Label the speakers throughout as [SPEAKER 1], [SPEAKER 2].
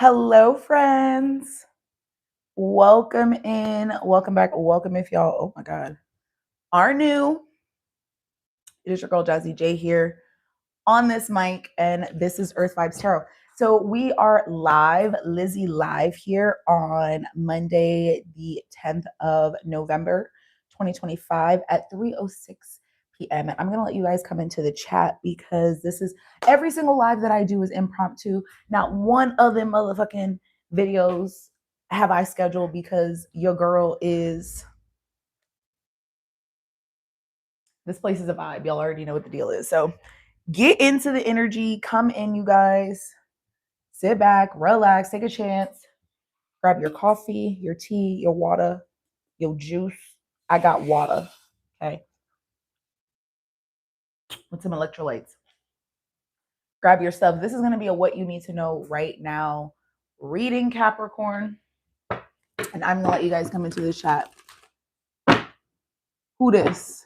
[SPEAKER 1] Hello, friends. Welcome in. Welcome back. Welcome if y'all, oh my God, are new. It is your girl, Jazzy J, here on this mic, and this is Earth Vibes Tarot. So we are live, Lizzie live here on Monday, the 10th of November, 2025 at 3:06 p.m. And I'm going to let you guys come into the chat because this is every single live that I do is impromptu. Not one of them motherfucking videos have I scheduled because your girl is, this place is a vibe. Y'all already know what the deal is. So get into the energy, come in, you guys. Sit back, relax, take a chance. Grab your coffee, your tea, your water, your juice. I got water, okay? With some electrolytes. Grab your stuff. This is going to be a what you need to know right now reading, Capricorn. And I'm going to let you guys come into the chat. Who this?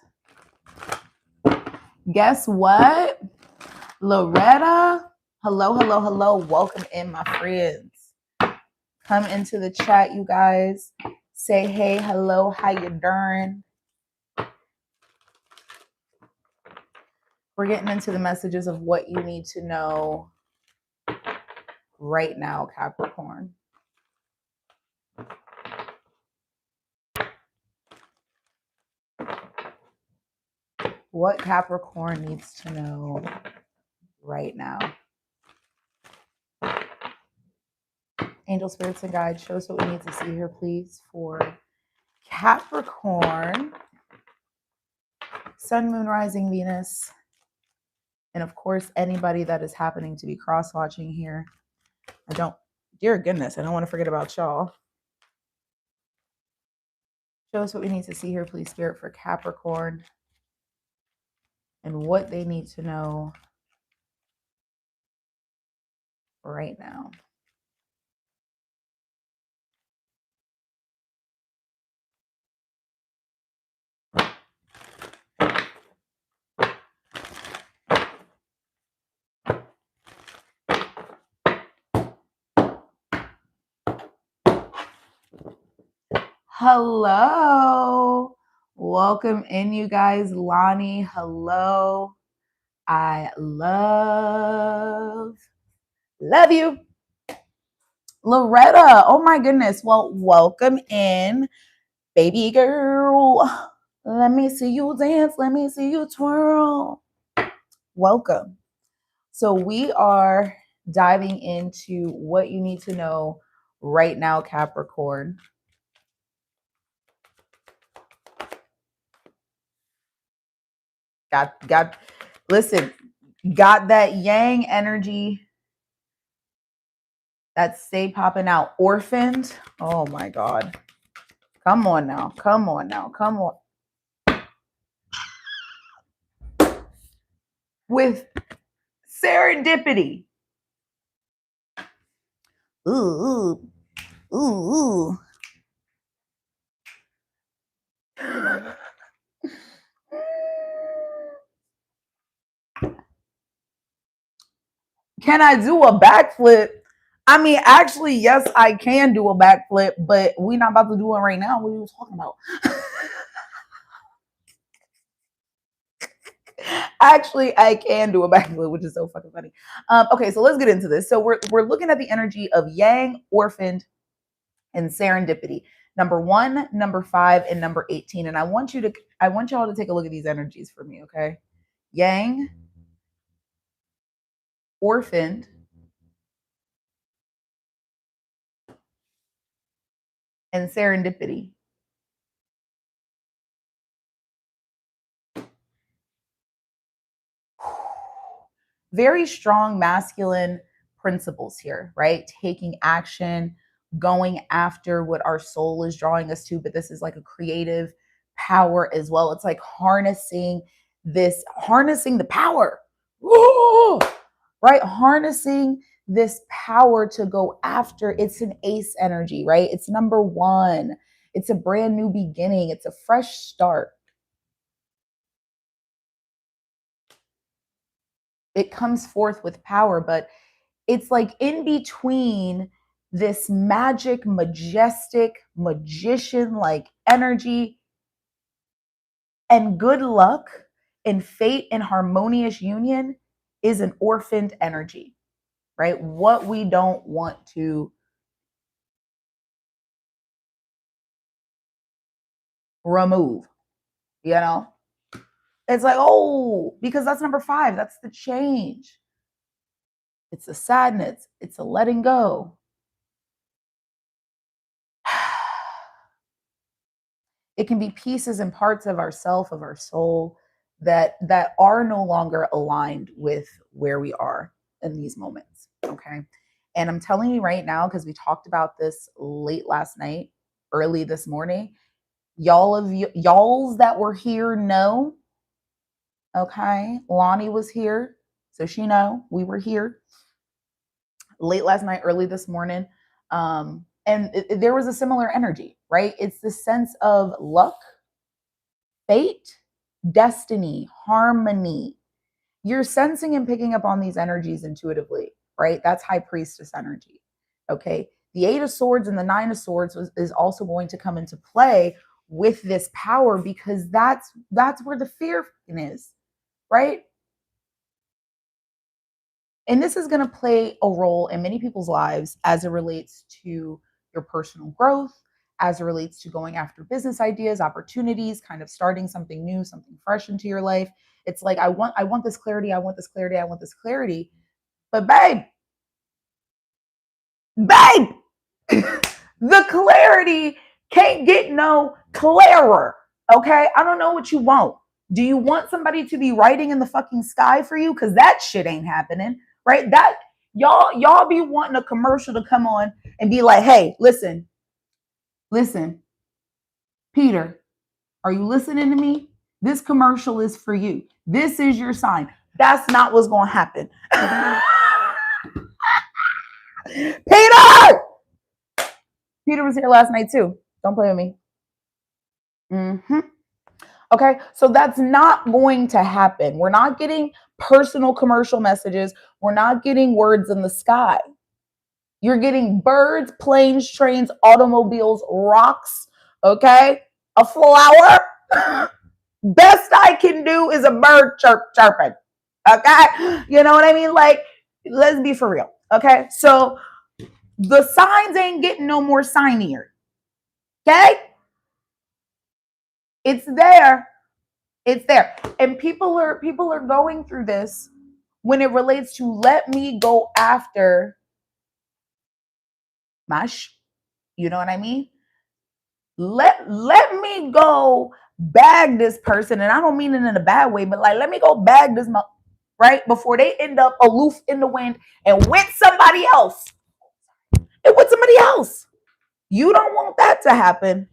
[SPEAKER 1] Guess what? Loretta. Hello, hello, hello. Welcome in, my friends. Come into the chat, you guys. Say hey, hello, how you doing? We're getting into the messages of what you need to know right now, Capricorn. What Capricorn needs to know right now. Angel spirits and guides, show us what we need to see here, please, for Capricorn, Sun, Moon, Rising, Venus, and of course, anybody that is happening to be cross-watching here. Dear goodness, I don't want to forget about y'all. Show us what we need to see here, please, Spirit, for Capricorn, and what they need to know right now. Hello. Welcome in, you guys. Lonnie, hello. I love you. Loretta, oh my goodness. Well, welcome in, baby girl. Let me see you dance. Let me see you twirl. Welcome. So we are diving into what you need to know right now, Capricorn. Listen, got that yang energy that stay popping out. Orphaned. Oh my God. Come on now. Come on now. Come on. With serendipity. Ooh, ooh, ooh. Can I do a backflip? I mean, actually, yes, I can do a backflip, but we're not about to do it right now. What are you talking about? Actually, I can do a backflip, which is so fucking funny. Okay, so let's get into this. So we're looking at the energy of yang, orphaned, and serendipity. Number 1, number 5, and number 18. And I want y'all to take a look at these energies for me, okay? Yang, orphaned, and serendipity. Very strong masculine principles here, right? Taking action, going after what our soul is drawing us to, but this is like a creative power as well. It's like harnessing the power, right? Harnessing this power to go after. It's an ace energy, right? It's number 1. It's a brand new beginning. It's a fresh start. It comes forth with power, but it's like in between this magic, majestic, magician-like energy, and good luck and fate and harmonious union is an orphaned energy, right? What we don't want to remove, you know? It's like, oh, because that's number 5. That's the change. It's the sadness. It's a letting go. It can be pieces and parts of ourself, of our soul, that are no longer aligned with where we are in these moments. Okay. And I'm telling you right now, because we talked about this late last night, early this morning, y'all's that were here know. Okay. Lonnie was here, so she know we were here late last night, early this morning. And there was a similar energy, right? It's the sense of luck, fate, destiny, harmony. You're sensing and picking up on these energies intuitively, right? That's high priestess energy. Okay. The 8 of Swords and the 9 of Swords is also going to come into play with this power, because that's where the fear is, right? And this is going to play a role in many people's lives as it relates to your personal growth, as it relates to going after business ideas, opportunities, kind of starting something new, something fresh into your life. It's like, I want this clarity, I want this clarity, I want this clarity. But babe, the clarity can't get no clearer. Okay? I don't know what you want. Do you want somebody to be writing in the fucking sky for you? Because that shit ain't happening, right? That y'all be wanting a commercial to come on and be like, hey, listen, Peter, are you listening to me? This commercial is for you. This is your sign. That's not what's going to happen. Peter! Peter was here last night too. Don't play with me. Okay, so that's not going to happen. We're not getting personal commercial messages. We're not getting words in the sky. You're getting birds, planes, trains, automobiles, rocks, okay? A flower. Best I can do is a bird chirping, okay? You know what I mean? Like, let's be for real, okay? So the signs ain't getting no more signier, okay? It's there. It's there. And people are going through this when it relates to let me go after my you know what I mean? Let me go bag this person, and I don't mean it in a bad way, but like, let me go bag this right before they end up aloof in the wind and with somebody else. You don't want that to happen,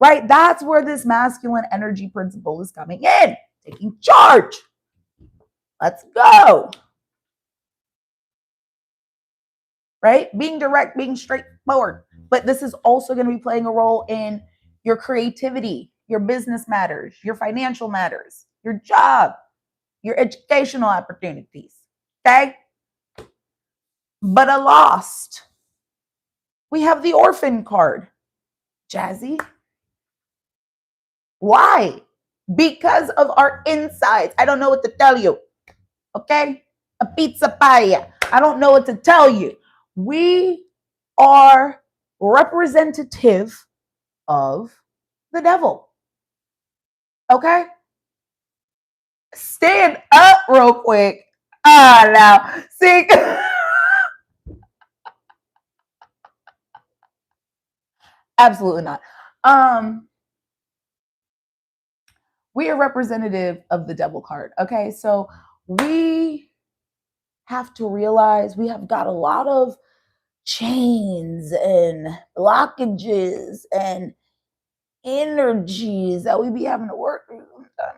[SPEAKER 1] right? That's where this masculine energy principle is coming in, taking charge. Let's go. Right? Being direct, being straightforward. But this is also going to be playing a role in your creativity, your business matters, your financial matters, your job, your educational opportunities. Okay? But a lost. We have the orphan card. Jazzy. Why? Because of our insides. I don't know what to tell you. Okay? A pizza pie. I don't know what to tell you. We are representative of the devil. Okay? Stand up real quick. Now. See? Absolutely not. We are representative of the devil card. Okay? So we have to realize we have got a lot of chains and blockages and energies that we be having to work through. You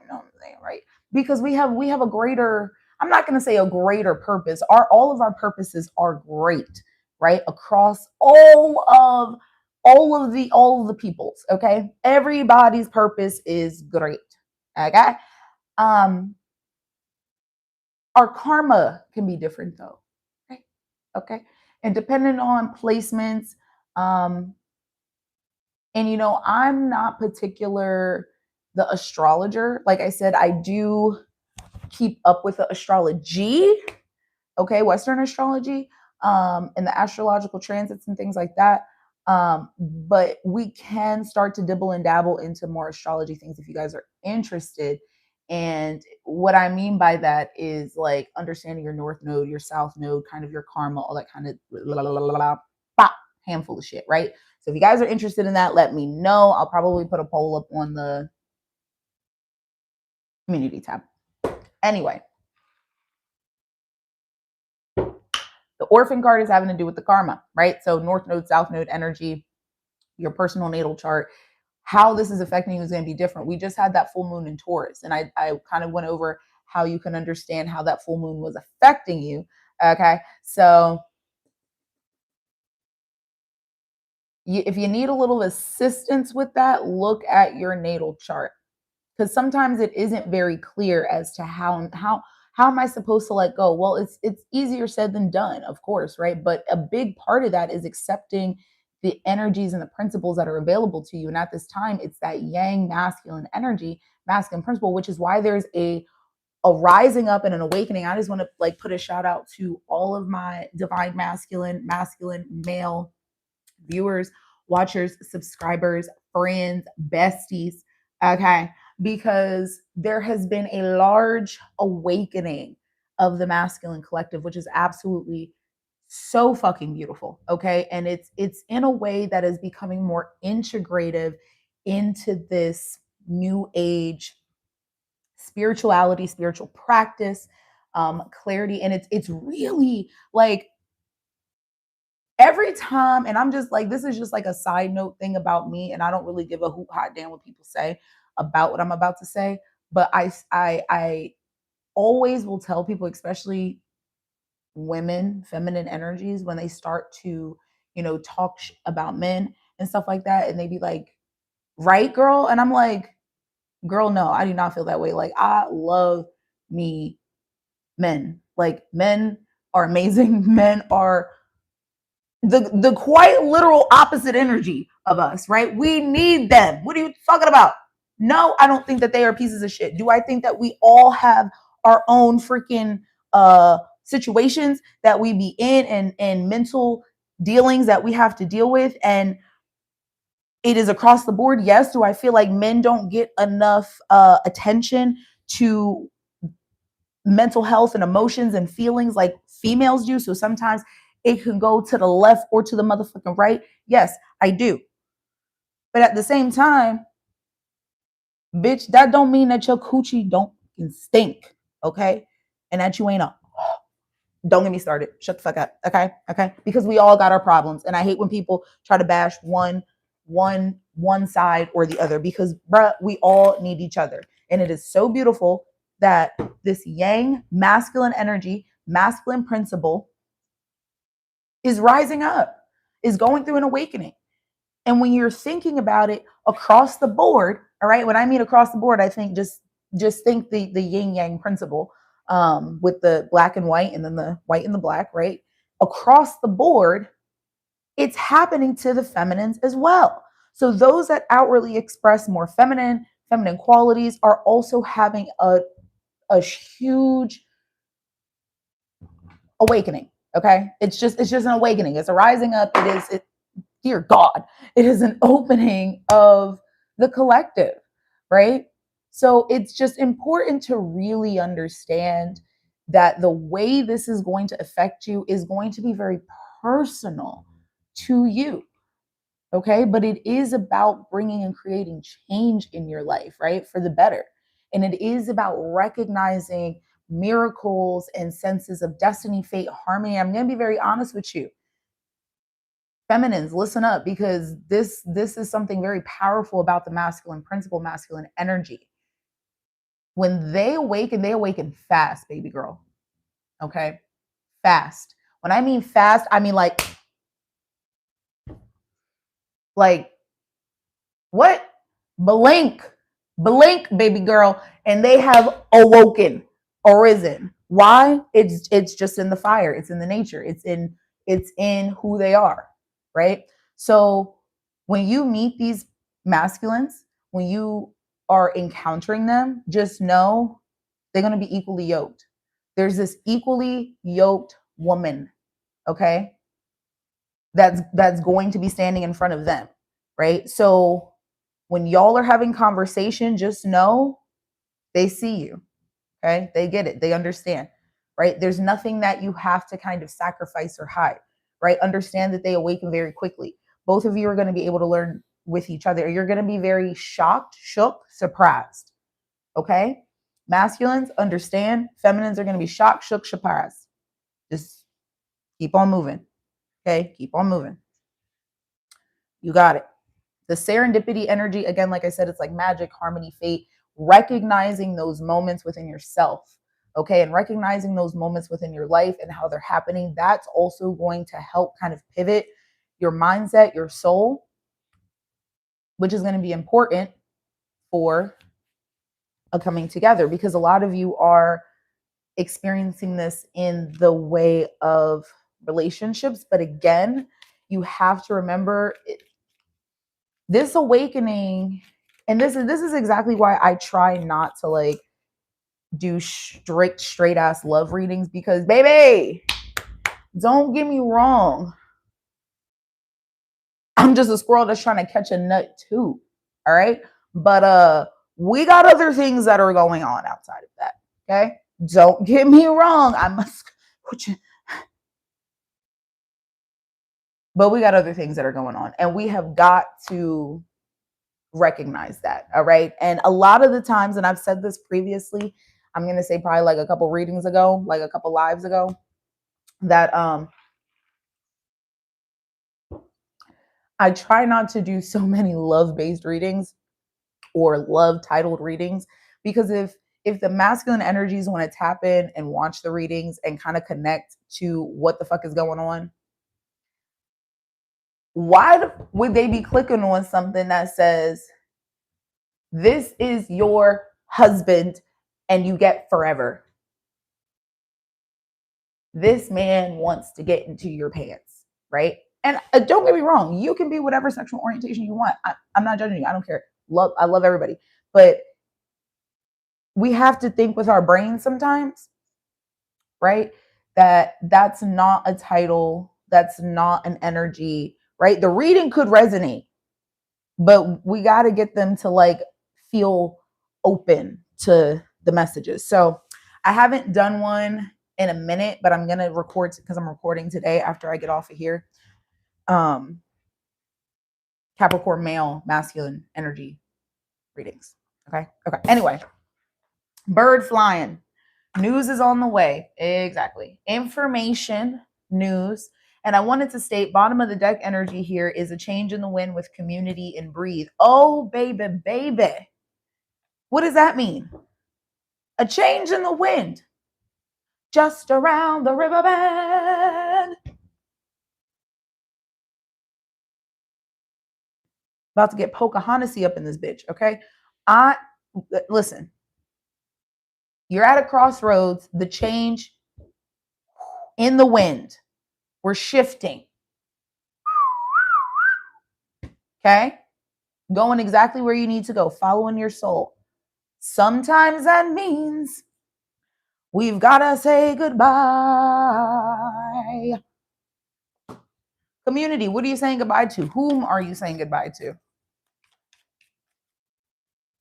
[SPEAKER 1] know what I'm saying, right? Because we have a greater, I'm not going to say a greater purpose. All of our purposes are great, right? Across all of the peoples, okay? Everybody's purpose is great. Okay? Um our karma can be different though. Okay? Okay? And depending on placements, and I'm not particular the astrologer. Like I said, I do keep up with the astrology, okay, Western astrology, and the astrological transits and things like that. But we can start to dibble and dabble into more astrology things if you guys are interested. And what I mean by that is like understanding your north node, your south node, kind of your karma, all that kind of handful of shit, right? So if you guys are interested in that, let me know. I'll probably put a poll up on the community tab. Anyway, the orphan card is having to do with the karma, right? So north node, south node energy, your personal natal chart, how this is affecting you is going to be different. We just had that full moon in Taurus, and I kind of went over how you can understand how that full moon was affecting you. Okay, so if you need a little assistance with that, look at your natal chart, because sometimes it isn't very clear as to how am I supposed to let go. Well, it's easier said than done, of course, right? But a big part of that is accepting the energies and the principles that are available to you. And at this time, it's that yang masculine energy, masculine principle, which is why there's a rising up and an awakening. I just want to like put a shout out to all of my divine masculine male viewers, watchers, subscribers, friends, besties. Okay. Because there has been a large awakening of the masculine collective, which is absolutely so fucking beautiful. Okay. And it's in a way that is becoming more integrative into this new age spirituality, spiritual practice, clarity. And it's really like every time, and I'm just like, this is just like a side note thing about me, and I don't really give a hoot hot damn what people say about what I'm about to say, but I always will tell people, especially women, feminine energies, when they start to, talk about men and stuff like that, and they be like, right, girl? And I'm like, girl, no, I do not feel that way. Like, I love me men. Like, men are amazing. Men are the quite literal opposite energy of us, right? We need them. What are you talking about? No, I don't think that they are pieces of shit. Do I think that we all have our own freaking situations that we be in and mental dealings that we have to deal with, and it is across the board? Yes. Do I feel like men don't get enough attention to mental health and emotions and feelings like females do? So sometimes it can go to the left or to the motherfucking right. Yes, I do. But at the same time, bitch, that don't mean that your coochie don't stink, okay? And that you ain't a don't get me started. Shut the fuck up. Okay. Okay. Because we all got our problems. And I hate when people try to bash one side or the other, because bruh, we all need each other. And it is so beautiful that this yang masculine energy, masculine principle is rising up, is going through an awakening. And when you're thinking about it across the board, all right, when I mean across the board, I think just think the yin yang principle, with the black and white and then the white and the black, right? Across the board, it's happening to the feminines as well. So those that outwardly express more feminine qualities are also having a huge awakening. Okay, it's just an awakening. It's a rising up. Dear God, it is an opening of the collective, right? So it's just important to really understand that the way this is going to affect you is going to be very personal to you, okay? But it is about bringing and creating change in your life, right? For the better. And it is about recognizing miracles and senses of destiny, fate, harmony. I'm going to be very honest with you. Feminines, listen up, because this is something very powerful about the masculine principle, masculine energy. When they awaken fast, baby girl. Okay? Fast. When I mean fast, I mean like what? Blink, baby girl, and they have awoken, arisen. Why? It's just in the fire. It's in the nature. It's in who they are, right? So when you meet these masculines, when you are encountering them, just know they're going to be equally yoked. There's this equally yoked woman, okay? That's going to be standing in front of them, right? So when y'all are having conversation, just know they see you, okay? They get it. They understand, right? There's nothing that you have to kind of sacrifice or hide, right? Understand that they awaken very quickly. Both of you are going to be able to learn with each other. You're going to be very shocked, shook, surprised, okay? Masculines understand. Feminines are going to be shocked, shook, surprised. Just keep on moving, okay? Keep on moving. You got it. The serendipity energy, again, like I said, it's like magic, harmony, fate, recognizing those moments within yourself, okay, and recognizing those moments within your life and how they're happening. That's also going to help kind of pivot your mindset, your soul, which is going to be important for a coming together, because a lot of you are experiencing this in the way of relationships. But again, you have to remember this awakening, and this is exactly why I try not to like do straight ass love readings, because baby, don't get me wrong, I'm just a squirrel that's trying to catch a nut too. All right. But we got other things that are going on outside of that. Okay. Don't get me wrong. But we got other things that are going on, and we have got to recognize that. All right. And a lot of the times, and I've said this previously, I'm going to say probably like a couple readings ago, like a couple lives ago, that I try not to do so many love-based readings or love titled readings, because if the masculine energies want to tap in and watch the readings and kind of connect to what the fuck is going on, why would they be clicking on something that says this is your husband and you get forever? This man wants to get into your pants, right? And don't get me wrong, you can be whatever sexual orientation you want. I'm not judging you. I don't care. I love everybody. But we have to think with our brains sometimes, right? That's not a title. That's not an energy, right? The reading could resonate, but we got to get them to like feel open to the messages. So I haven't done one in a minute, but I'm going to record because I'm recording today after I get off of here. Capricorn male, masculine energy readings. Okay. Anyway, bird flying. News is on the way. Exactly. Information, news. And I wanted to state bottom of the deck energy here is a change in the wind with community and breathe. Oh, baby, baby. What does that mean? A change in the wind. Just around the river bend. About to get Pocahontas up in this bitch, okay? Listen. You're at a crossroads. The change in the wind. We're shifting. Okay? Going exactly where you need to go, following your soul. Sometimes that means we've got to say goodbye. Community, what are you saying goodbye to? Whom are you saying goodbye to?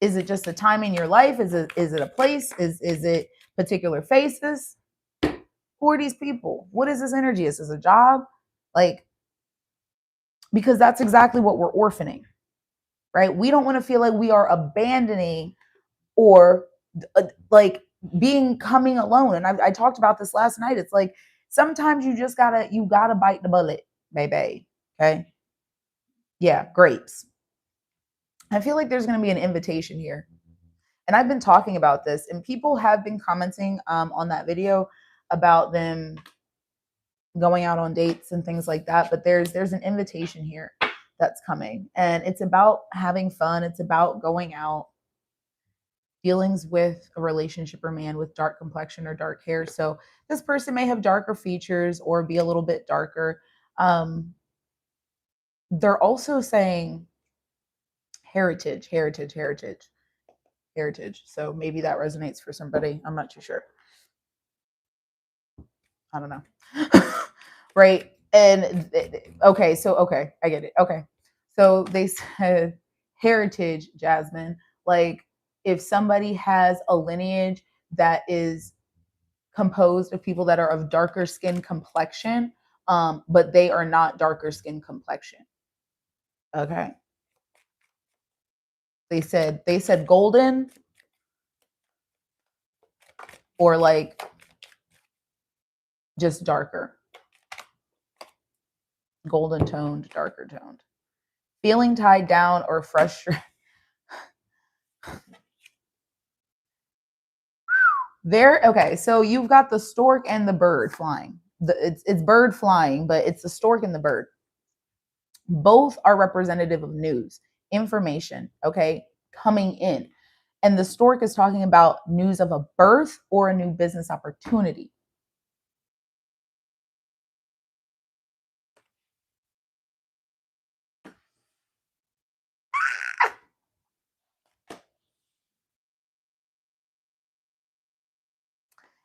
[SPEAKER 1] Is it just a time in your life? Is it a place? Is it particular faces? Who are these people? What is this energy? Is this a job? Like, because that's exactly what we're orphaning, right? We don't want to feel like we are abandoning or like coming alone. And I talked about this last night. It's like sometimes you gotta bite the bullet, baby. Okay. Yeah, grapes. I feel like there's gonna be an invitation here. And I've been talking about this, and people have been commenting on that video about them going out on dates and things like that. But there's an invitation here that's coming, and it's about having fun. It's about going out. dealings with a relationship or man with dark complexion or dark hair. So this person may have darker features or be a little bit darker. They're also saying heritage, heritage, heritage, heritage. So maybe that resonates for somebody. I'm not too sure. I don't know. Right. And okay, I get it. Okay. So they said heritage, Jasmine, like if somebody has a lineage that is composed of people that are of darker skin complexion, but they are not darker skin complexion. Okay. They said golden or like just darker. Golden toned, darker toned. Feeling tied down or frustrated. There, okay, so you've got the stork and the bird flying. It's bird flying, but it's the stork and the bird. Both are representative of news, information, okay, coming in. And the stork is talking about news of a birth or a new business opportunity.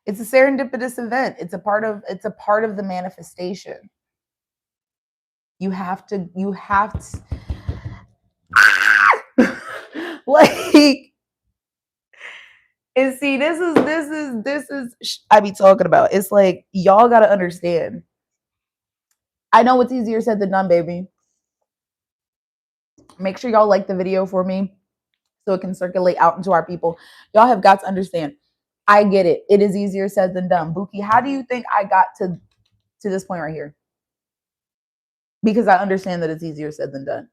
[SPEAKER 1] It's a serendipitous event. It's a part of the manifestation. You have to like, and see, this is I be talking about. It's like y'all gotta understand. I know it's easier said than done, baby. Make sure y'all like the video for me so it can circulate out into our people. Y'all have got to understand. I get it. It is easier said than done. Buki, how do you think I got to this point right here? Because I understand that it's easier said than done,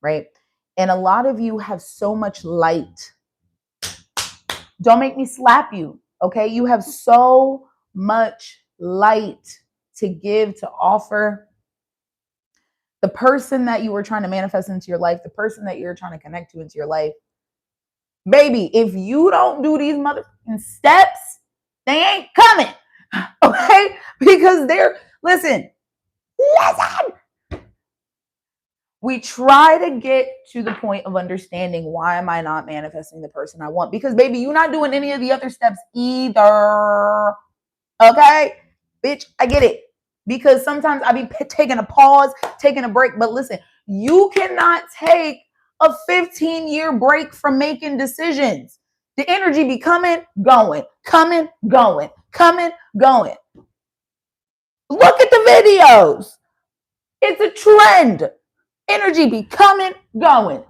[SPEAKER 1] right? And a lot of you have so much light. Don't make me slap you, okay? You have so much light to give, to offer. The person that you were trying to manifest into your life, the person that you're trying to connect to into your life, baby, if you don't do these motherfucking steps, they ain't coming, okay? Because listen, we try to get to the point of understanding why am I not manifesting the person I want? Because baby, you're not doing any of the other steps either. Okay? Bitch, I get it. Because sometimes I be taking a pause, taking a break. But listen, you cannot take a 15-year break from making decisions. The energy be coming, going, coming, going, coming, going. Look at the videos. It's a trend. Energy be coming, going,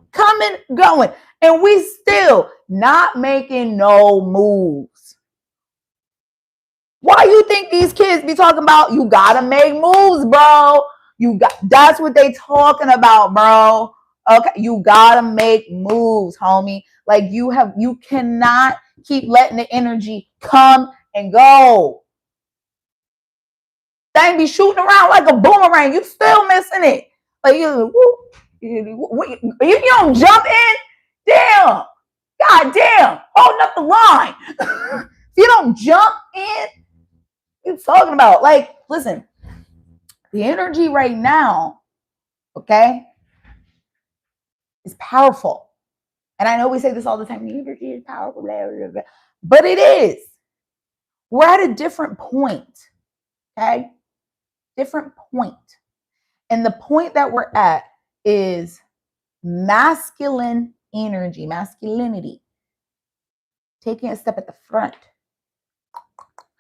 [SPEAKER 1] and we still not making no moves. Why you think these kids be talking about you gotta make moves, bro? That's what they talking about, bro. Okay, you gotta make moves, homie. Like you cannot keep letting the energy come and go. They be shooting around like a boomerang. You still missing it. Like if you don't jump in, damn, god damn, holding up the line. If you don't jump in, you talking about like, listen, the energy right now, okay, is powerful. And I know we say this all the time, the energy is powerful, blah, blah, blah, but it is. We're at a different point, okay? Different point. And the point that we're at is masculine energy, masculinity, taking a step at the front.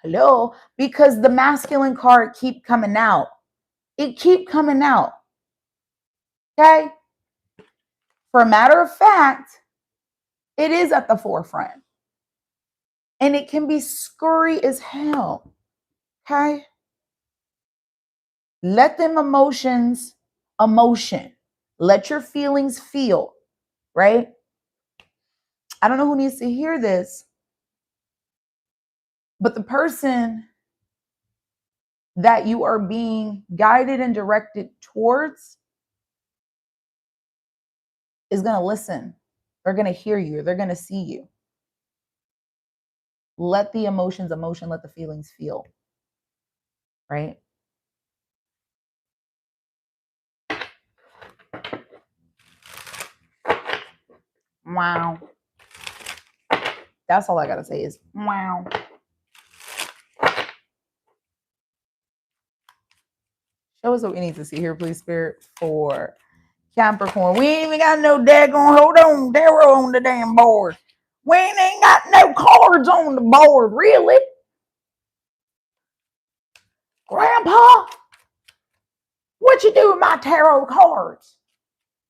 [SPEAKER 1] Hello, because the masculine card keep coming out. It keep coming out. Okay? For a matter of fact, it is at the forefront. And it can be scurry as hell. Okay? Let them emotion. Let your feelings feel, right? I don't know who needs to hear this, but the person that you are being guided and directed towards is going to listen. They're going to hear you. They're going to see you. Let the emotions emotion, let the feelings feel, right? Wow. That's all I gotta say is wow. Show us what we need to see here, please, Spirit, for Capricorn. We ain't even got no daggone, hold on, tarot on the damn board. We ain't got no cards on the board, really. Grandpa, what you do with my tarot cards?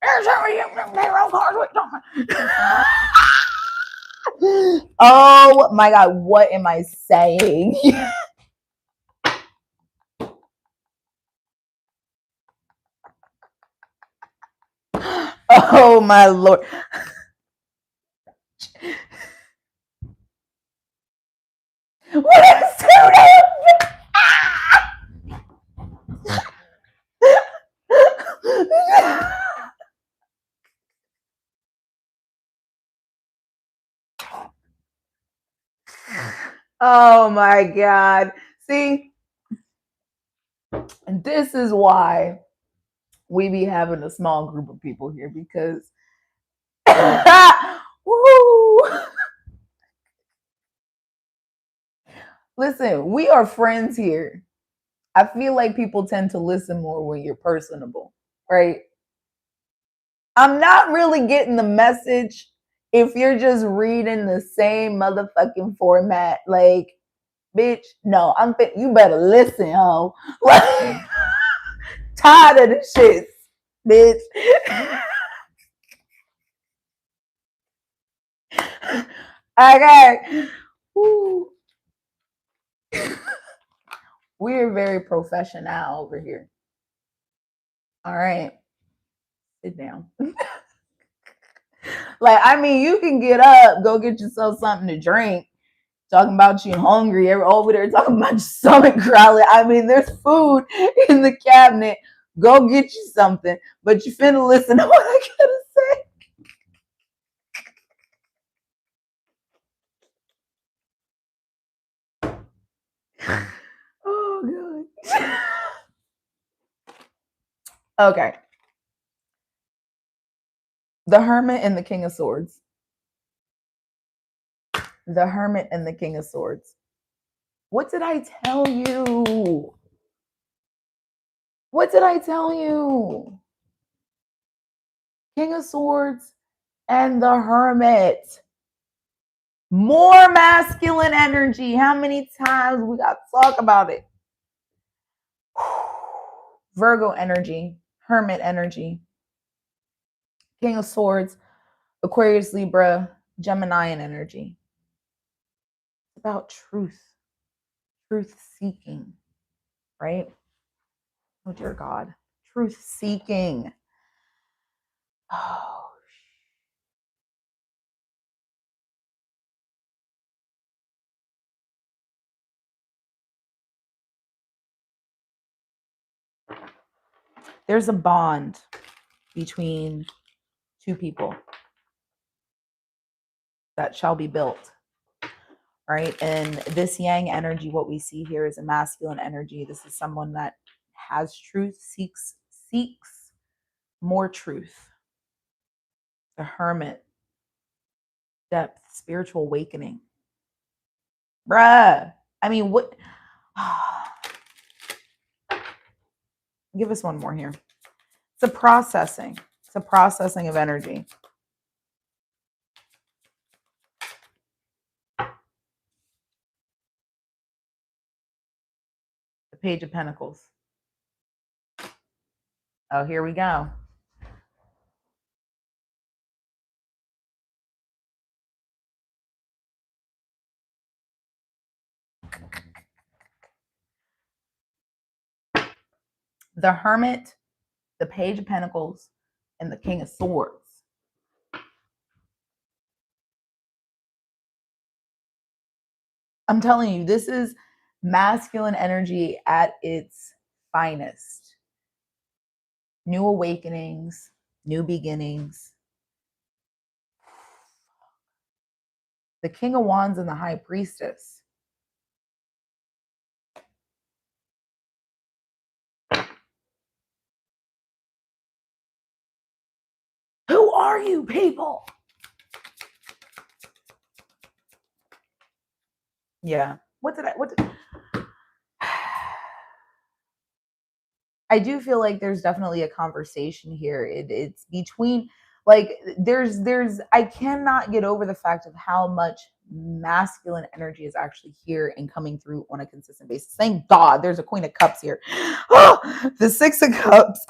[SPEAKER 1] There's some of you tarot cards. What you talking about? Oh my God, what am I saying? Oh my Lord. What is Oh my God. See, and this is why we be having a small group of people here because woo, listen, we are friends here. I feel like people tend to listen more when you're personable, right? I'm not really getting the message if you're just reading the same motherfucking format. Like, bitch, no, you better listen, ho. Like, tired of the shits, bitch. Okay. Woo. We're very professional over here. All right. Sit down. Like, I mean, you can get up, go get yourself something to drink. Talking about you hungry, over there talking about your stomach growling. I mean, there's food in the cabinet. Go get you something, but you finna listen to what I gotta say. Oh God. Okay. The Hermit and the King of Swords. The Hermit and the King of Swords. What did I tell you? What did I tell you? King of Swords and the Hermit. More masculine energy. How many times we got to talk about it? Virgo energy, Hermit energy, King of Swords, Aquarius, Libra, Geminian energy. It's about truth seeking, right? Oh, dear God. Truth seeking. Oh, there's a bond between two people that shall be built, right? And this yang energy, what we see here is a masculine energy. This is someone that has truth, seeks more truth. The Hermit, depth, spiritual awakening. Bruh. I mean, what? Give us one more here. It's a processing. It's a processing of energy. The Page of Pentacles. Oh, here we go. The Hermit, the Page of Pentacles, and the King of Swords. I'm telling you, this is masculine energy at its finest. New awakenings, new beginnings. the King of Wands and the High Priestess. Who are you people? Yeah. What did I do feel like there's definitely a conversation here. It's between, like, there's I cannot get over the fact of how much masculine energy is actually here and coming through on a consistent basis. Thank God there's a Queen of Cups here. Oh, the Six of Cups.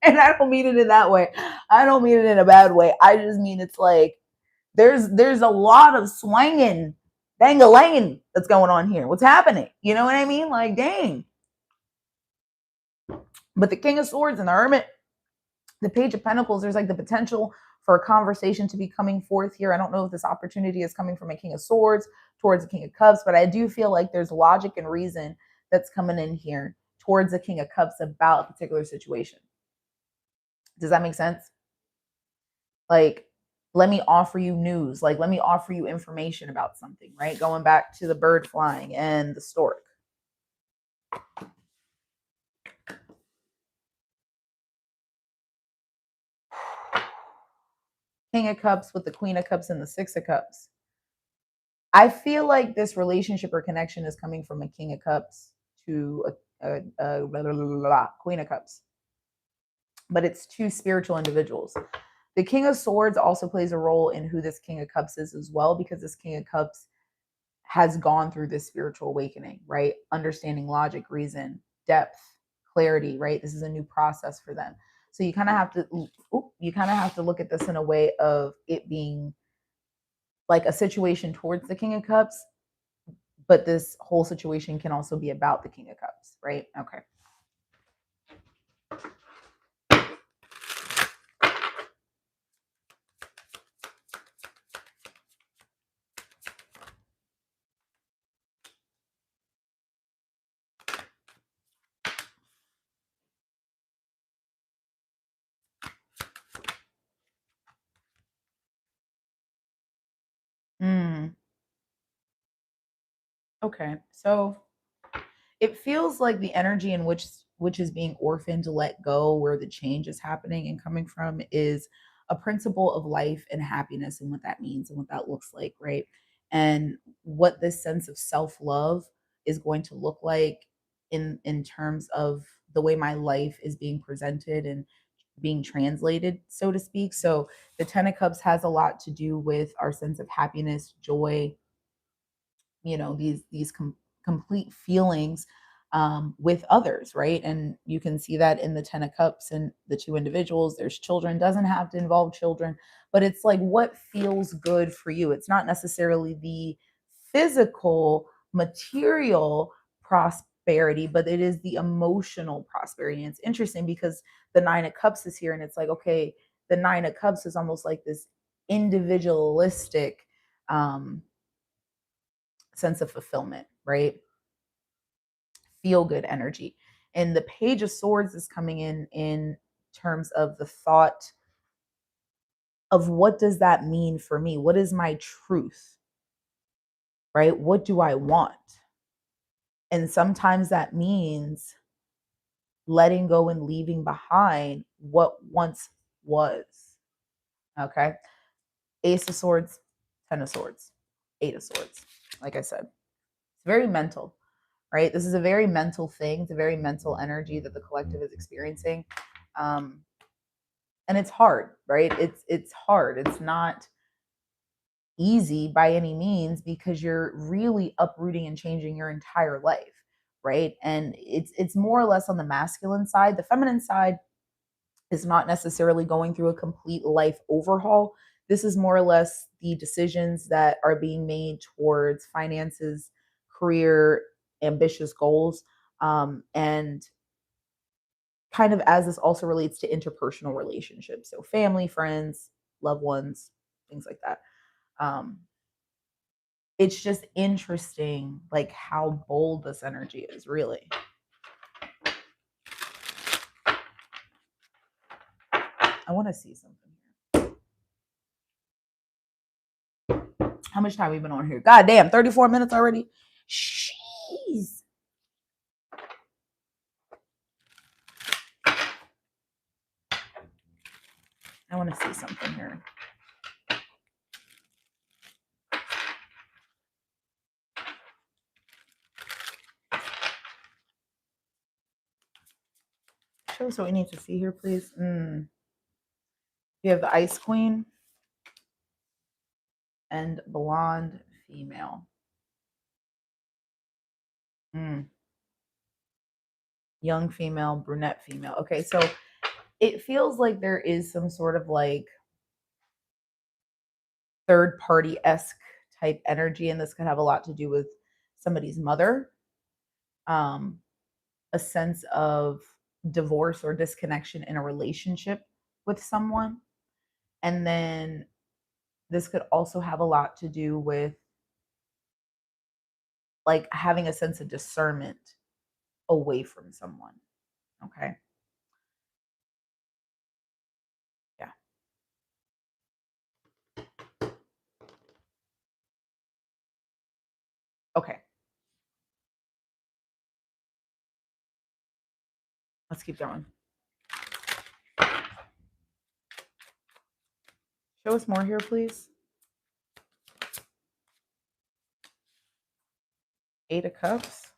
[SPEAKER 1] And I don't mean it in that way. I don't mean it in a bad way. I just mean it's like there's a lot of swinging, dang-a-langing that's going on here. What's happening? You know what I mean? Like, dang. But the King of Swords and the Hermit, the Page of Pentacles, there's like the potential for a conversation to be coming forth here. I don't know if this opportunity is coming from a King of Swords towards the King of Cups, but I do feel like there's logic and reason that's coming in here towards the King of Cups about a particular situation. Does that make sense? Like, let me offer you news. Like, let me offer you information about something, right? Going back to the bird flying and the stork. King of Cups with the Queen of Cups and the Six of Cups. I feel like this relationship or connection is coming from a King of Cups to a Queen of Cups. But it's two spiritual individuals. The King of Swords also plays a role in who this King of Cups is as well, because this King of Cups has gone through this spiritual awakening, right? Understanding logic, reason, depth, clarity, right? This is a new process for them. So you kind of have to look at this in a way of it being like a situation towards the King of Cups, but this whole situation can also be about the King of Cups, right? Okay. Okay. So it feels like the energy in which is being orphaned to let go, where the change is happening and coming from, is a principle of life and happiness, and what that means and what that looks like, right? And what this sense of self-love is going to look like in terms of the way my life is being presented and being translated, so to speak. So the Ten of Cups has a lot to do with our sense of happiness, joy, these complete feelings with others, right? And you can see that in the Ten of Cups and the two individuals. There's children, doesn't have to involve children, but it's like what feels good for you. It's not necessarily the physical material prosperity, but it is the emotional prosperity. And it's interesting because the Nine of Cups is here, and it's like, okay, the Nine of Cups is almost like this individualistic sense of fulfillment, right? Feel good energy. And the Page of Swords is coming in terms of the thought of what does that mean for me? What is my truth? Right? What do I want? And sometimes that means letting go and leaving behind what once was. Okay. Ace of Swords, Ten of Swords, Eight of Swords. Like I said, it's very mental, right? This is a very mental thing. It's a very mental energy that the collective is experiencing. And it's hard, right? It's hard. It's not easy by any means, because you're really uprooting and changing your entire life, right? And it's more or less on the masculine side. The feminine side is not necessarily going through a complete life overhaul. This is more or less the decisions that are being made towards finances, career, ambitious goals, and kind of as this also relates to interpersonal relationships. So family, friends, loved ones, things like that. It's just interesting, like how bold this energy is, really. I want to see something here. How much time we been on here? God damn, 34 minutes already. Jeez. I want to see something here. Show us what we need to see here, please. You have the Ice Queen and blonde female. Young female, brunette female. Okay, so it feels like there is some sort of like third party-esque type energy, and this could have a lot to do with somebody's mother. A sense of divorce or disconnection in a relationship with someone. And then this could also have a lot to do with like having a sense of discernment away from someone. Okay. Yeah. Okay. Let's keep going. Show us more here, please. 8 of Cups.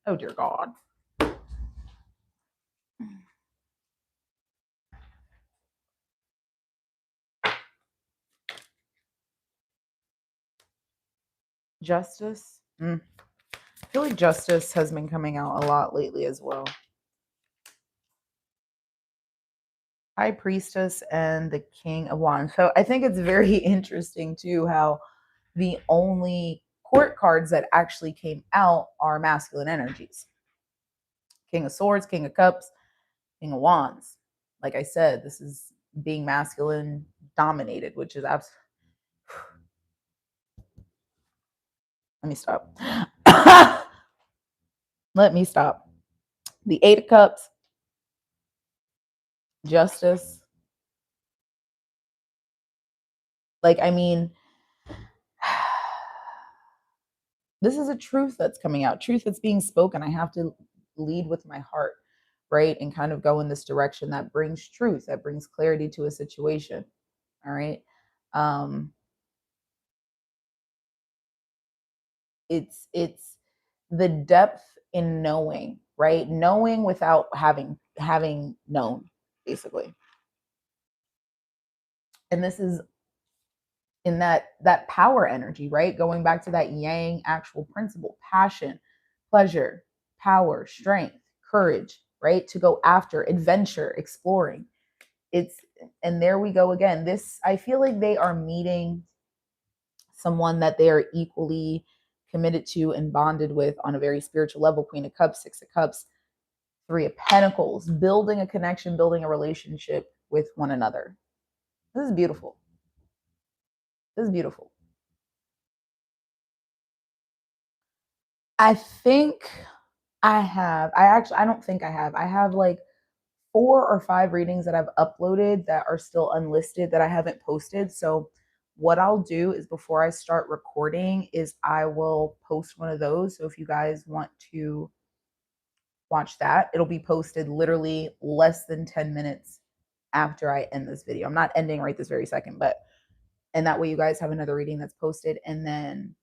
[SPEAKER 1] Oh, dear God. Justice. I feel like justice has been coming out a lot lately as well. High Priestess and the King of Wands. So I think it's very interesting too how the only court cards that actually came out are masculine energies. King of Swords, King of Cups, King of Wands. Like I said, this is being masculine dominated, which is absolutely. Let me stop. Let me stop. The 8 of Cups, Justice. Like, I mean, this is a truth that's coming out, truth that's being spoken. I have to lead with my heart, right? And kind of go in this direction that brings truth, that brings clarity to a situation. All right. It's the depth in knowing, right? Knowing without having known, basically. And this is in that power energy, right? Going back to that yang actual principle, passion, pleasure, power, strength, courage, right? To go after, adventure, exploring. And there we go again. This, I feel like they are meeting someone that they are equally committed to and bonded with on a very spiritual level. Queen of Cups, 6 of Cups, 3 of Pentacles, building a connection, building a relationship with one another. This is beautiful. This is beautiful. I think I don't think I have. I have like 4 or 5 readings that I've uploaded that are still unlisted that I haven't posted. So what I'll do is before I start recording is I will post one of those. So if you guys want to watch that, it'll be posted literally less than 10 minutes after I end this video. I'm not ending right this very second, but and that way you guys have another reading that's posted, and then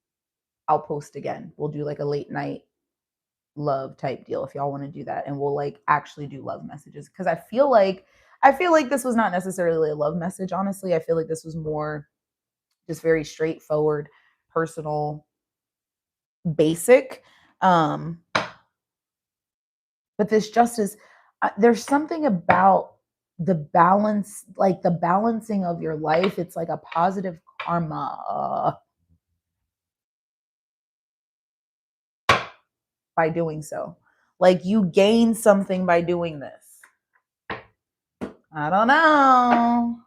[SPEAKER 1] I'll post again. We'll do like a late night love type deal if y'all want to do that, and we'll like actually do love messages, because I feel like this was not necessarily a love message. Honestly, I feel like this was more just very straightforward, personal, basic. But this justice, there's something about the balance, like the balancing of your life. It's like a positive karma by doing so. Like you gain something by doing this. I don't know.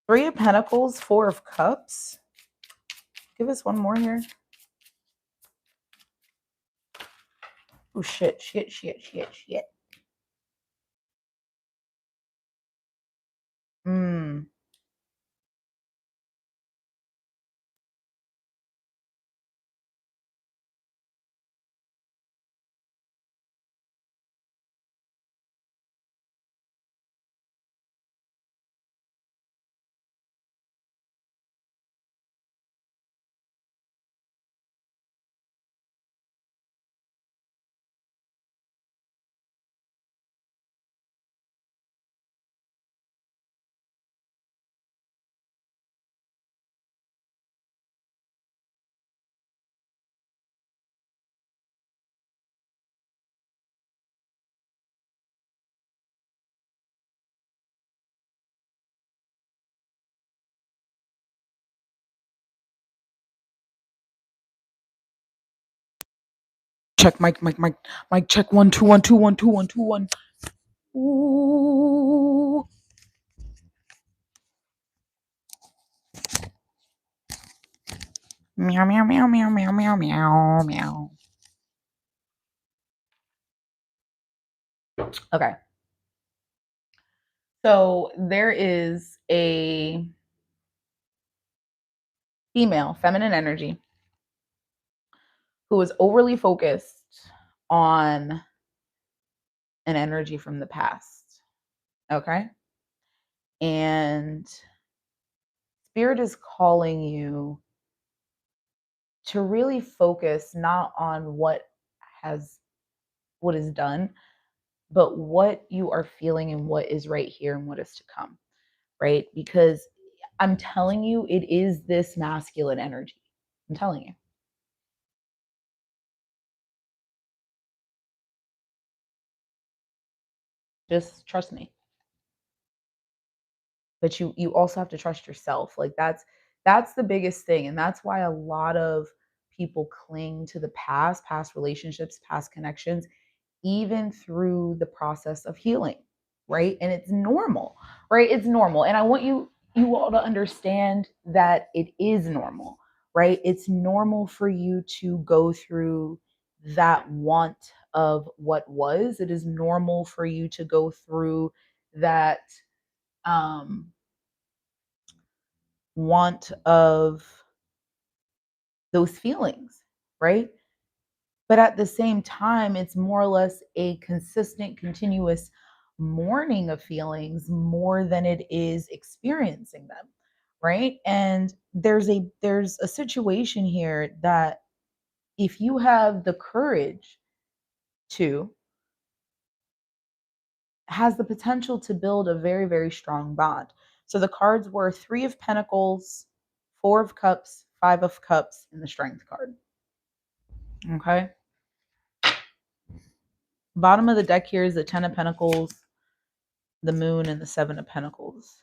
[SPEAKER 1] Three of Pentacles, Four of Cups. Give us one more here. Oh, shit. Mm. Check, Mike, check. 1 2 1 2 1 2 1 2 1. Ooh. Meow, meow, meow, meow, meow, meow, meow, meow. Okay. So there is a female, feminine energy, who is overly focused on an energy from the past. Okay. And Spirit is calling you to really focus not on what is done, but what you are feeling and what is right here and what is to come, right? Because I'm telling you, it is this masculine energy. I'm telling you. Just trust me. But you also have to trust yourself. Like that's the biggest thing. And that's why a lot of people cling to the past relationships, past connections, even through the process of healing, right? And it's normal, right? It's normal. And I want you all to understand that it is normal, right? It's normal for you to go through that want of what was. It is normal for you to go through that um want of those feelings, right? But at the same time, it's more or less a consistent, continuous mourning of feelings more than it is experiencing them, right? And there's a situation here that if you have the courage to, has the potential to build a very, very strong bond. So the cards were Three of Pentacles, Four of Cups, Five of Cups, and the Strength card. Okay. Bottom of the deck here is the Ten of Pentacles, the Moon, and the Seven of Pentacles.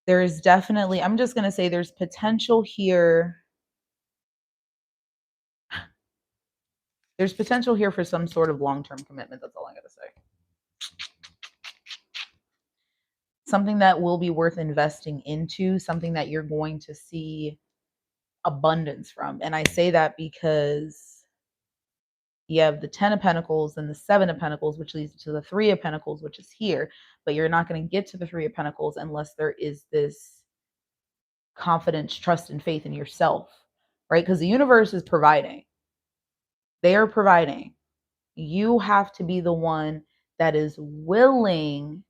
[SPEAKER 1] There is definitely, I'm just going to say there's potential here. There's potential here for some sort of long-term commitment. That's all I'm going to say. Something that will be worth investing into, something that you're going to see abundance from. And I say that because you have the Ten of Pentacles and the Seven of Pentacles, which leads to the Three of Pentacles, which is here. But you're not going to get to the Three of Pentacles unless there is this confidence, trust, and faith in yourself, right? Because the universe is providing. They are providing. You have to be the one that is willing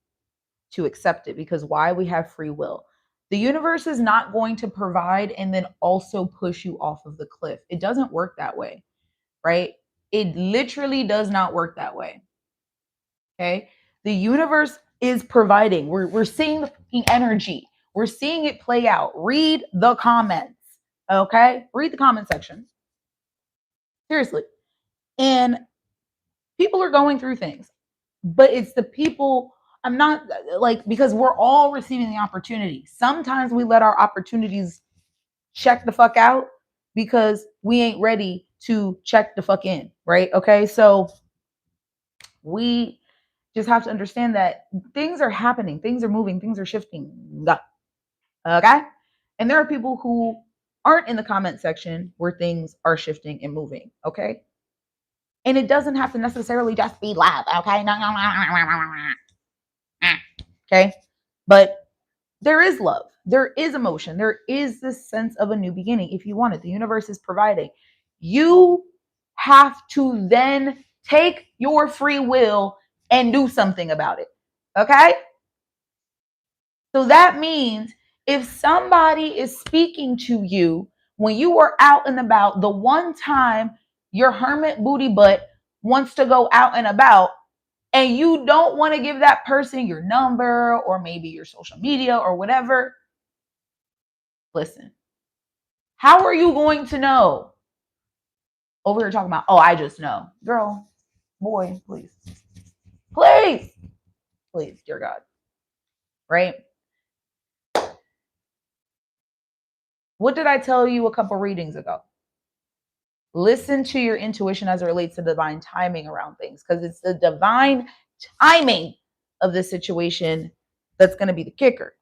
[SPEAKER 1] to accept it, because why? We have free will. The universe is not going to provide and then also push you off of the cliff. It doesn't work that way, right? It literally does not work that way. Okay. The universe is providing. We're seeing the fucking energy. We're seeing it play out. Read the comments. Okay. Read the comment section. Seriously. And people are going through things, but it's the people. I'm not like, because we're all receiving the opportunity. Sometimes we let our opportunities check the fuck out because we ain't ready to check the fuck in. Right. Okay. So we just have to understand that things are happening, things are moving, things are shifting. Okay? And there are people who aren't in the comment section where things are shifting and moving. Okay? And it doesn't have to necessarily just be love. Okay? Okay? But there is love. There is emotion. There is this sense of a new beginning. If you want it, the universe is providing. You have to then take your free will and do something about it. Okay? So that means if somebody is speaking to you when you are out and about, the one time your hermit booty butt wants to go out and about, and you don't want to give that person your number or maybe your social media or whatever, listen, how are you going to know? Over here talking about, oh, I just know. Girl, boy, please. Please. Please, dear God. Right? What did I tell you a couple readings ago? Listen to your intuition as it relates to divine timing around things, because it's the divine timing of the situation that's going to be the kicker.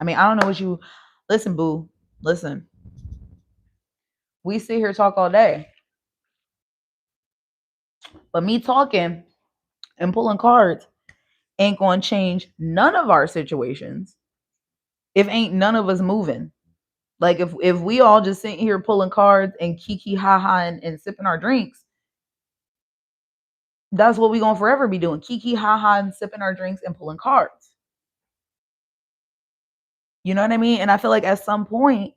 [SPEAKER 1] I mean, I don't know what you listen, boo. Listen. We sit here talk all day. But me talking and pulling cards ain't going to change none of our situations if ain't none of us moving. Like if we all just sitting here pulling cards and kiki ha ha and sipping our drinks, that's what we gonna forever be doing. Kiki ha ha and sipping our drinks and pulling cards. You know what I mean? And I feel like at some point,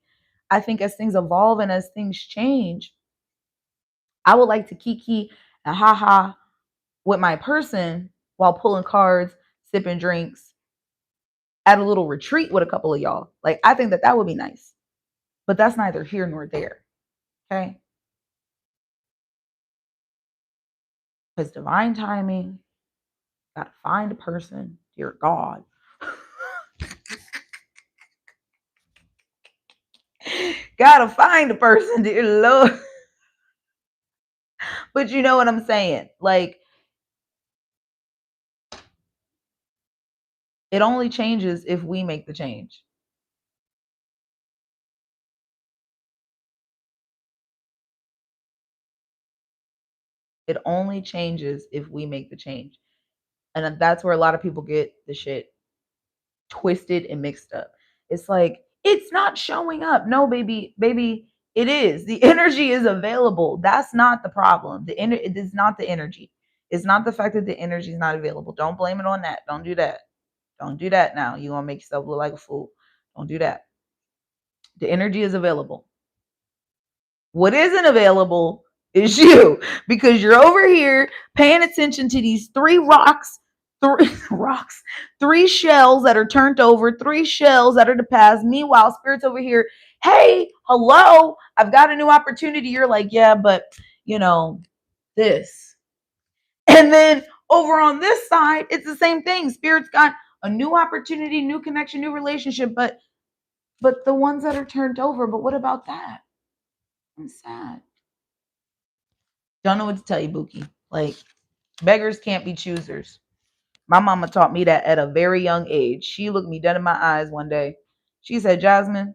[SPEAKER 1] I think as things evolve and as things change, I would like to kiki and ha ha with my person while pulling cards, sipping drinks at a little retreat with a couple of y'all. Like, I think that would be nice. But that's neither here nor there. Okay? Because divine timing, gotta find a person, dear God. Gotta find a person, dear Lord. But you know what I'm saying? Like, it only changes if we make the change. It only changes if we make the change. And that's where a lot of people get the shit twisted and mixed up. It's like, it's not showing up. No, baby, it is. The energy is available. That's not the problem. It is not the energy. It's not the fact that the energy is not available. Don't blame it on that. Don't do that. Don't do that now. You're going to make yourself look like a fool. Don't do that. The energy is available. What isn't available is you, because you're over here paying attention to these three shells that are turned over, three shells that are the past. Meanwhile, Spirit's over here, hey, hello, I've got a new opportunity. You're like, yeah, but this. And then over on this side, it's the same thing. Spirit's got a new opportunity, new connection, new relationship, but the ones that are turned over, but what about that? I'm sad. Don't know what to tell you, Buki. Like, beggars can't be choosers. My mama taught me that at a very young age. She looked me dead in my eyes one day. She said, Jasmine,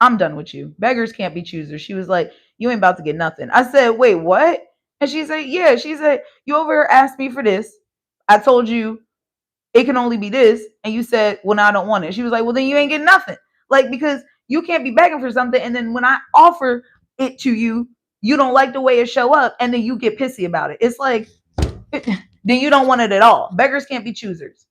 [SPEAKER 1] I'm done with you. Beggars can't be choosers. She was like, you ain't about to get nothing. I said, wait, what? And she said, yeah. She said, you over here asked me for this. I told you it can only be this. And you said, well, now I don't want it. She was like, well, then you ain't getting nothing. Like, because you can't be begging for something. And then when I offer it to you, you don't like the way it show up. And then you get pissy about it. It's like, then you don't want it at all. Beggars can't be choosers.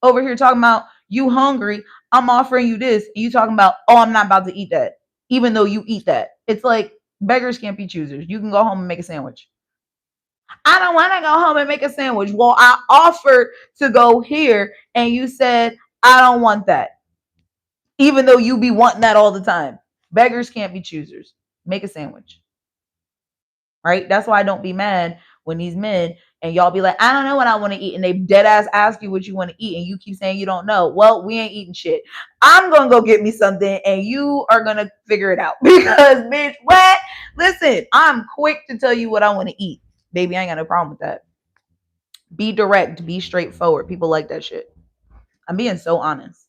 [SPEAKER 1] Over here talking about you hungry, I'm offering you this, and you talking about, oh, I'm not about to eat that, even though you eat that. It's like, beggars can't be choosers. You can go home and make a sandwich. I don't want to go home and make a sandwich. Well, I offered to go here, and you said, I don't want that, even though you be wanting that all the time. Beggars can't be choosers. Make a sandwich. Right? That's why I don't be mad when these men and y'all be like, I don't know what I want to eat. And they dead ass ask you what you want to eat. And you keep saying you don't know. Well, we ain't eating shit. I'm going to go get me something and you are going to figure it out. Because, bitch, what? Listen, I'm quick to tell you what I want to eat. Baby, I ain't got no problem with that. Be direct. Be straightforward. People like that shit. I'm being so honest.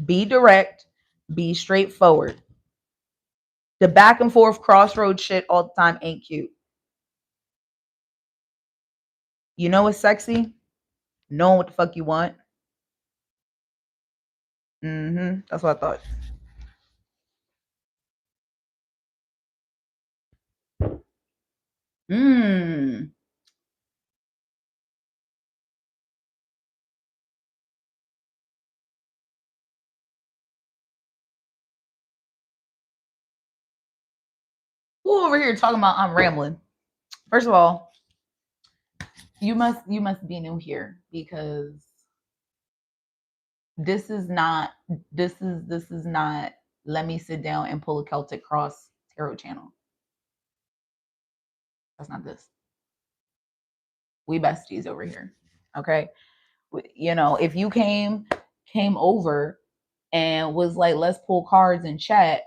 [SPEAKER 1] Be direct. Be straightforward. The back and forth crossroad shit all the time ain't cute. You know what's sexy? Knowing what the fuck you want. That's what I thought. Who over here talking about I'm rambling? First of all, you must be new here because this is not let me sit down and pull a Celtic Cross tarot channel. That's not this. We besties over here. Okay. You know, if you came over and was like, let's pull cards and chat,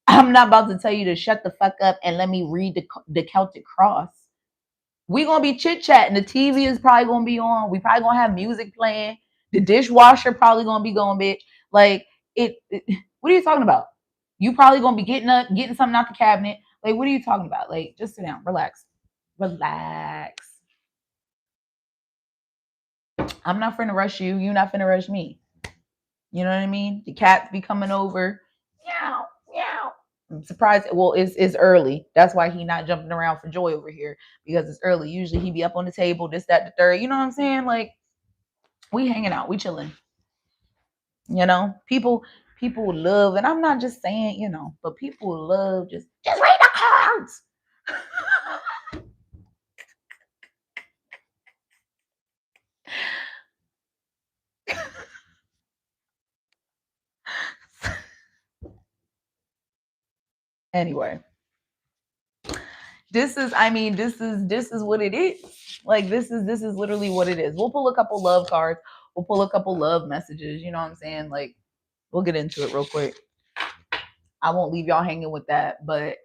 [SPEAKER 1] I'm not about to tell you to shut the fuck up and let me read the Celtic Cross. We gonna be chit-chatting. The TV is probably gonna be on. We probably gonna have music playing. The dishwasher probably gonna be going, bitch. Like, what are you talking about? You probably gonna be getting up, getting something out the cabinet. Like, what are you talking about? Like, just sit down, relax. I'm not finna rush you. You're not finna rush me. You know what I mean? The cats be coming over. Meow, meow. I'm surprised. Well, it's early. That's why he not jumping around for joy over here, because it's early. Usually he be up on the table, this, that, the third. You know what I'm saying? Like, we hanging out, we chilling. You know, people love, and I'm not just saying, you know, but people love just read the cards. Anyway, this is what it is. Like, this is literally what it is. We'll pull a couple love cards. We'll pull a couple love messages. You know what I'm saying? Like, we'll get into it real quick. I won't leave y'all hanging with that, but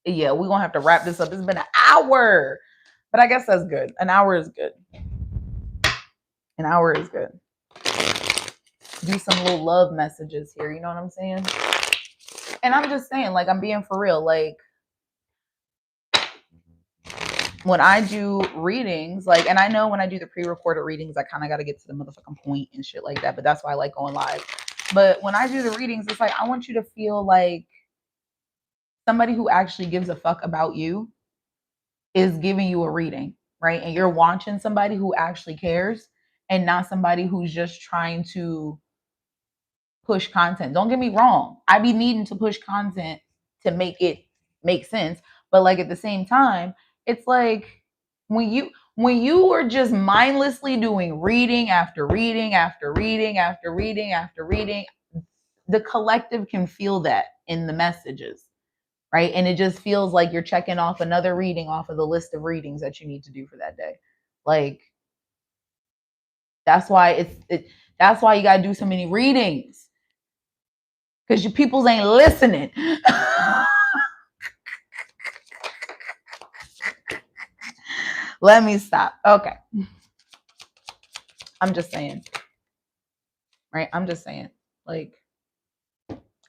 [SPEAKER 1] yeah, we're gonna have to wrap this up. It's been an hour, but I guess that's good. An hour is good. An hour is good. Do some little love messages here. You know what I'm saying? And I'm just saying, like, I'm being for real. Like, when I do readings, like, and I know when I do the pre-recorded readings, I kind of got to get to the motherfucking point and shit like that. But that's why I like going live. But when I do the readings, it's like, I want you to feel like somebody who actually gives a fuck about you is giving you a reading, right? And you're watching somebody who actually cares and not somebody who's just trying to push content. Don't get me wrong. I be needing to push content to make it make sense. But like, at the same time, it's like when you are just mindlessly doing reading after reading after reading after reading after reading, the collective can feel that in the messages, right? And it just feels like you're checking off another reading off of the list of readings that you need to do for that day. Like, that's why that's why you got to do so many readings, because your peoples ain't listening. Let me stop. Okay. I'm just saying. Right? I'm just saying. Like,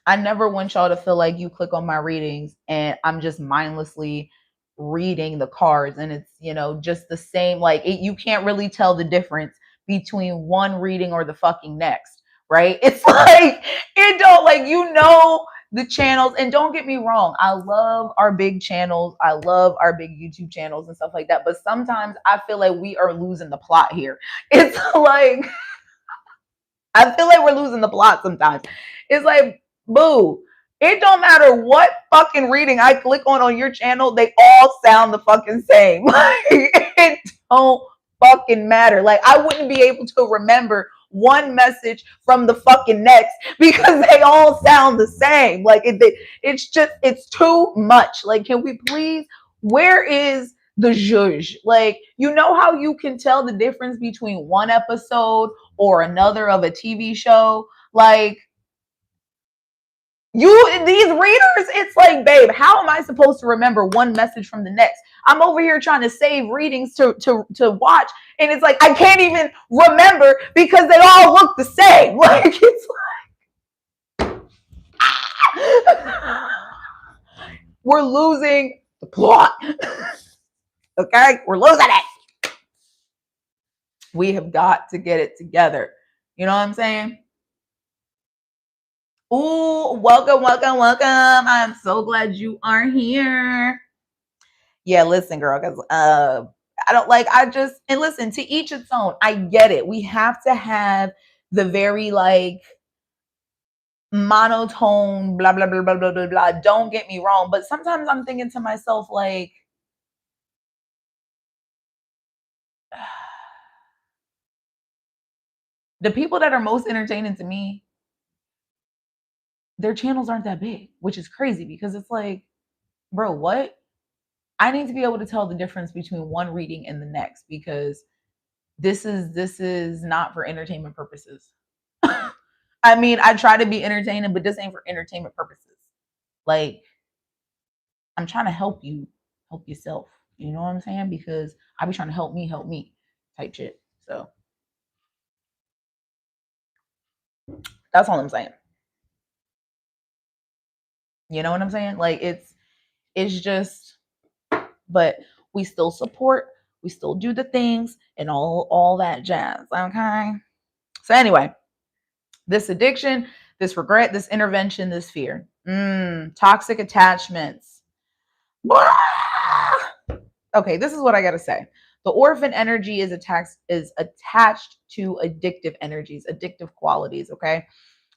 [SPEAKER 1] I never want y'all to feel like you click on my readings and I'm just mindlessly reading the cards and it's, you know, just the same. Like, you can't really tell the difference between one reading or the fucking next, right? It's like, it don't, like, you know, the channels. And don't get me wrong, I love our big channels. I love our big YouTube channels and stuff like that. But sometimes I feel like we are losing the plot here. It's like, I feel like we're losing the plot sometimes. It's like, boo, it don't matter what fucking reading I click on your channel, they all sound the fucking same. Like, it don't fucking matter. Like, I wouldn't be able to remember one message from the fucking next because they all sound the same. Like, it's too much. Like, can we please, where is the zhuzh. Like, you know how you can tell the difference between one episode or another of a TV show? Like, these readers, it's like, babe, how am I supposed to remember one message from the next? I'm over here trying to save readings to watch, and it's like I can't even remember because they all look the same. Like, it's like we're losing the plot. Okay, we're losing it. We have got to get it together. You know what I'm saying? Ooh, welcome, welcome, welcome. I'm so glad you are here. Yeah, listen, girl, because I don't like, and listen, to each its own. I get it. We have to have the very like monotone, blah, blah, blah, blah, blah, blah, blah. Don't get me wrong. But sometimes I'm thinking to myself, like, the people that are most entertaining to me, their channels aren't that big, which is crazy because it's like, bro, what? I need to be able to tell the difference between one reading and the next because this is not for entertainment purposes. I mean, I try to be entertaining, but this ain't for entertainment purposes. Like, I'm trying to help you help yourself. You know what I'm saying? Because I be trying to help me type shit. So that's all I'm saying. You know what I'm saying? Like, it's just, but we still support, we still do the things and all that jazz. Okay. So anyway, this addiction, this regret, this intervention, this fear, toxic attachments. Okay, this is what I gotta say. The orphan energy is attached to addictive energies, addictive qualities. Okay,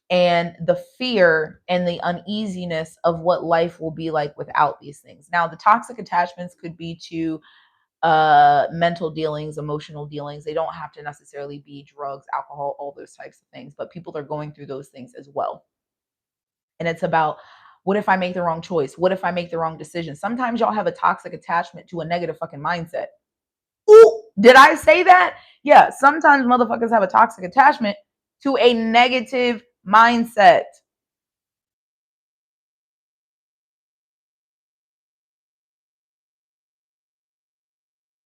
[SPEAKER 1] and the fear and the uneasiness of what life will be like without these things. Now, the toxic attachments could be to mental dealings, emotional dealings. They don't have to necessarily be drugs, alcohol, all those types of things, but people are going through those things as well. And it's about, what if I make the wrong choice? What if I make the wrong decision? Sometimes y'all have a toxic attachment to a negative fucking mindset. Ooh, did I say that? Yeah, sometimes motherfuckers have a toxic attachment to a negative mindset.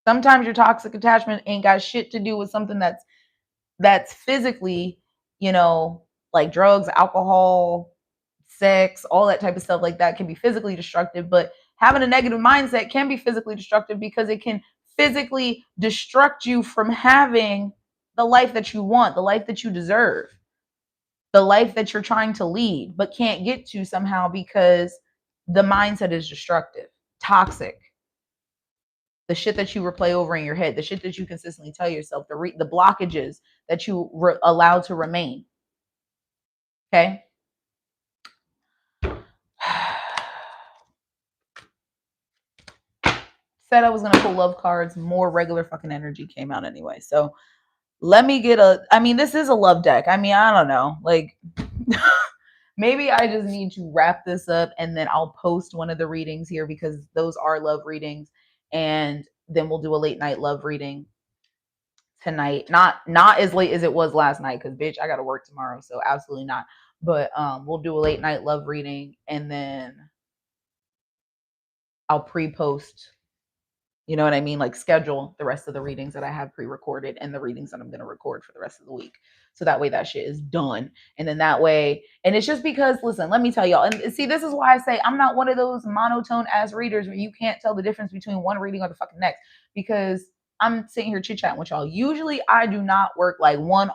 [SPEAKER 1] Sometimes your toxic attachment ain't got shit to do with something that's physically, like drugs, alcohol, sex, all that type of stuff like that can be physically destructive, but having a negative mindset can be physically destructive because it can physically destruct you from having the life that you want, the life that you deserve, the life that you're trying to lead but can't get to somehow because the mindset is destructive, toxic. The shit that you replay over in your head, the shit that you consistently tell yourself, the blockages that you allow to remain. Okay. Said I was going to pull love cards. More regular fucking energy came out anyway. So let me get this is a love deck. I mean, I don't know. Like, maybe I just need to wrap this up and then I'll post one of the readings here because those are love readings. And then we'll do a late night love reading tonight. Not as late as it was last night because, bitch, I got to work tomorrow. So absolutely not. But we'll do a late night love reading and then I'll pre-post, you know what I mean? Like, schedule the rest of the readings that I have pre-recorded and the readings that I'm going to record for the rest of the week. So that way that shit is done. And then that way, and it's just because, listen, let me tell y'all, and see, this is why I say I'm not one of those monotone ass readers where you can't tell the difference between one reading or the fucking next, because I'm sitting here chit-chatting with y'all. Usually I do not work like one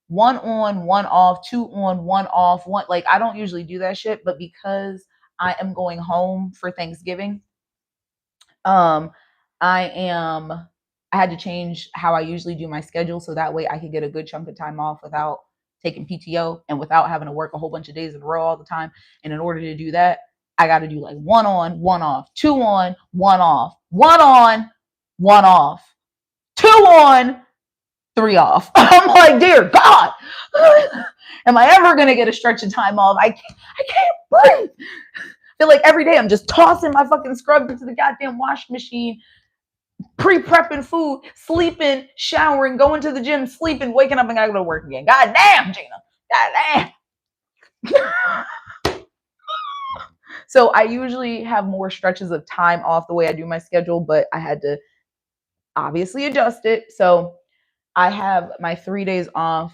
[SPEAKER 1] on, one off, two on, one off, one. Like, I don't usually do that shit, but because I am going home for Thanksgiving, I had to change how I usually do my schedule so that way I could get a good chunk of time off without taking PTO and without having to work a whole bunch of days in a row all the time. And in order to do that, I got to do like one on, one off, two on, one off, one on, one off, two on, three off. I'm like, dear God, am I ever going to get a stretch of time off? I can't breathe. I feel like every day I'm just tossing my fucking scrubs into the goddamn washing machine. pre-prepping food, sleeping, showering, going to the gym, sleeping, waking up and gotta go to work again. God damn, Gina. God damn. So I usually have more stretches of time off the way I do my schedule, but I had to obviously adjust it. So I have my 3 days off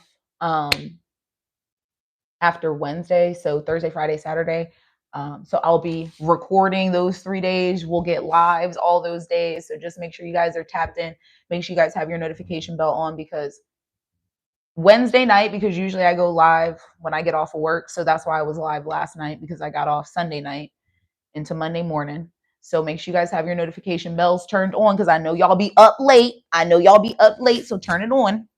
[SPEAKER 1] after Wednesday. So Thursday, Friday, Saturday. So I'll be recording those 3 days. We'll get lives all those days. So just make sure you guys are tapped in. Make sure you guys have your notification bell on, because Wednesday night, because usually I go live when I get off of work. So that's why I was live last night, because I got off Sunday night into Monday morning. So make sure you guys have your notification bells turned on, because I know y'all be up late. So turn it on.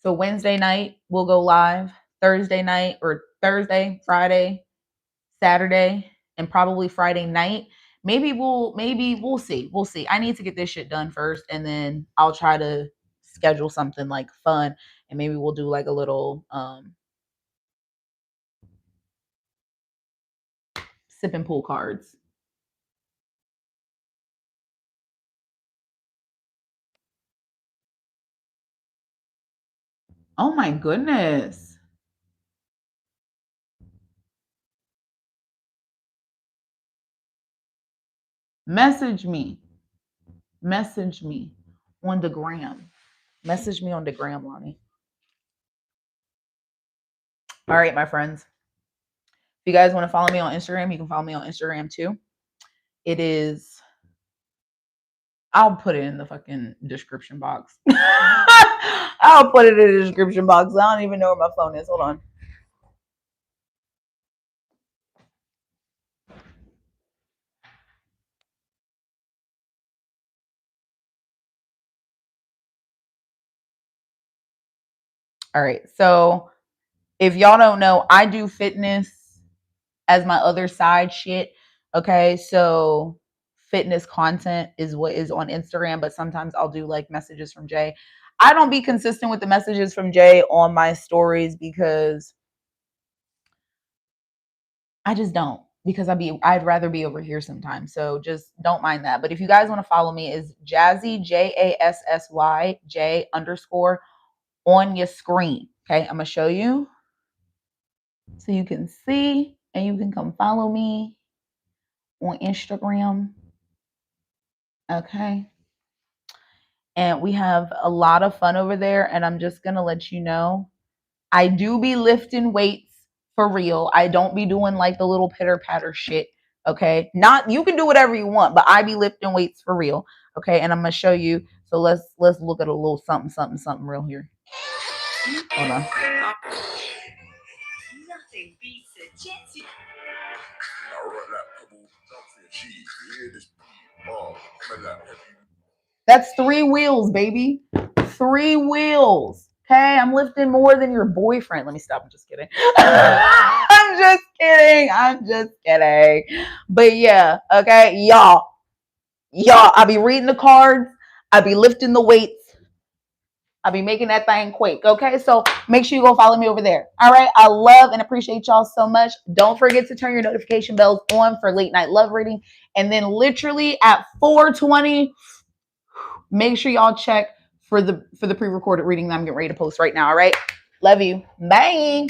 [SPEAKER 1] So Wednesday night we'll go live. Thursday night, or Thursday, Friday, Saturday, and probably Friday night. Maybe we'll see. We'll see. I need to get this shit done first, and then I'll try to schedule something like fun, and maybe we'll do like a little sip and pull cards. Oh my goodness. Message me on the gram. Message me on the gram, Lonnie. All right, my friends. If you guys want to follow me on Instagram, you can follow me on Instagram too. It is, I'll put it in the fucking description box. I'll put it in the description box. I don't even know where my phone is. Hold on. All right. So if y'all don't know, I do fitness as my other side shit. Okay. So fitness content is what is on Instagram, but sometimes I'll do like messages from Jay. I don't be consistent with the messages from Jay on my stories, because I just don't, because I'd rather be over here sometimes. So just don't mind that. But if you guys want to follow me, is Jassy, Jassy J_ on your screen. Okay, I'm gonna show you so you can see, and you can come follow me on Instagram. Okay. And we have a lot of fun over there. And I'm just gonna let you know, I do be lifting weights for real. I don't be doing like the little pitter patter shit. Okay. Not, you can do whatever you want, but I be lifting weights for real. Okay. And I'm gonna show you. So let's look at a little something real here. Hold on. Nothing beats a jet. That's 3 wheels, baby. 3 wheels. Okay, I'm lifting more than your boyfriend. Let me stop. I'm just kidding. I'm just kidding. But yeah, okay, y'all, I be reading the cards. I be lifting the weights. I be making that thing quick. Okay, so make sure you go follow me over there. All right, I love and appreciate y'all so much. Don't forget to turn your notification bells on for late night love reading, and then literally at 4:20. Make sure y'all check for the pre-recorded reading that I'm getting ready to post right now. All right. Love you. Bye.